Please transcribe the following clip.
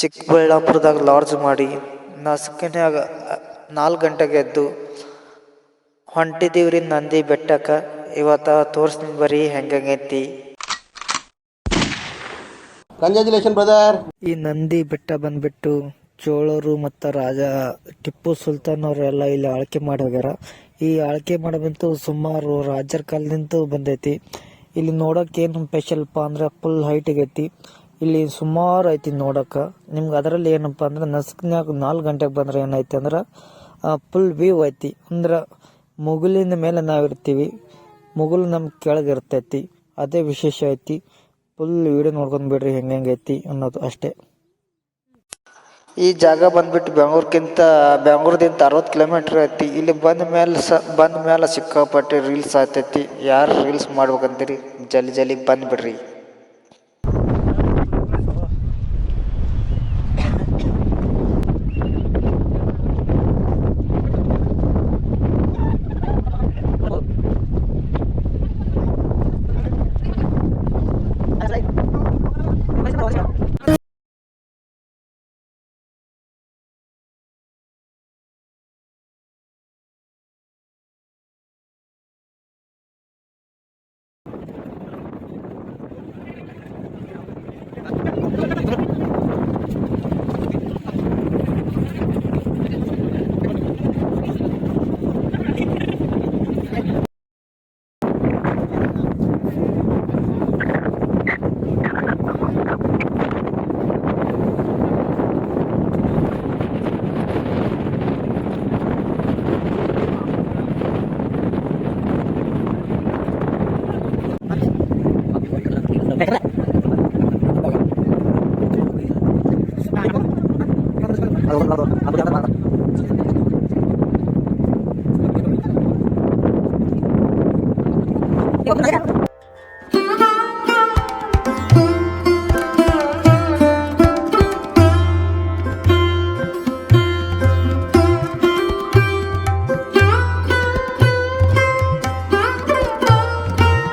ಚಿಕ್ಕಬಳ್ಳಾಪುರದಾಗ lodge ಮಾಡಿ ನಸುಕಿನ್ಯಾಗ 4 ಗಂಟೆಗೆ ಎದ್ದು ಹೊಂಟಿದೀವ್ರಿ ನಂದಿ ಬೆಟ್ಟಕ್ಕೆ. ಇವತ್ತು ತೋರಿಸ್ತೀನಿ ಬರ್ರಿ ಹೆಂಗೈತಿ. Congratulation brother. ಈ ನಂದಿ ಬೆಟ್ಟ ಬಂದ್ಬಿಟ್ಟು ಚೋಳರು ಮತ್ತು ರಾಜ ಟಿಪ್ಪು ಸುಲ್ತಾನ್ ಅವರೆಲ್ಲ ಇಲ್ಲಿ ಆಳ್ಕೆ ಮಾಡಿ ಹೋಗ್ಯಾರ. ಈ ಆಳ್ಕೆ ಮಾಡಬಂತು ಸುಮಾರು ರಾಜರ ಕಾಲದಿಂದ ಬಂದೈತಿ. ಇಲ್ಲಿ ನೋಡೋಕೆ ಏನು ಸ್ಪೆಷಲ್ಪ್ಪ ಅಂದ್ರೆ ಫುಲ್ ಹೈಟ್ ಆಗೈತಿ. ಇಲ್ಲಿ ಸುಮಾರು ಐತಿ ನೋಡೋಕೆ. ನಿಮ್ಗೆ ಅದರಲ್ಲಿ ಏನಪ್ಪ ಅಂದ್ರೆ ನಸುಕಿನ್ಯಾಗ 4 ಗಂಟೆಗೆ ಬಂದ್ರೆ ಏನೈತಿ ಅಂದ್ರೆ ಫುಲ್ ವ್ಯೂ ಐತಿ. ಅಂದ್ರೆ ಮುಗುಲಿನ ಮೇಲೆ ನಾವು ಇರ್ತೀವಿ, ಮುಗುಲು ನಮ್ಗೆ ಕೆಳಗೆ ಇರ್ತೈತಿ. ಅದೇ ವಿಶೇಷ ಐತಿ. ಫುಲ್ ವಿಡಿಯೋ ನೋಡ್ಕೊಂಡು ಬಿಡ್ರಿ ಹೆಂಗೈತಿ ಅನ್ನೋದು ಅಷ್ಟೇ. ಈ ಜಾಗ ಬಂದ್ಬಿಟ್ಟು ಬೆಂಗಳೂರದಿಂದ 60 ಕಿಲೋಮೀಟ್ರ್ ಐತಿ. ಇಲ್ಲಿ ಬಂದ ಮೇಲೆ ಸಿಕ್ಕಾಪಟ್ಟೆ ರೀಲ್ಸ್ ಆಗ್ತೈತಿ. ಯಾರು ರೀಲ್ಸ್ ಮಾಡ್ಬೇಕಂತೀರಿ ಜಲ್ದಿ ಬಂದ್ಬಿಡ್ರಿ.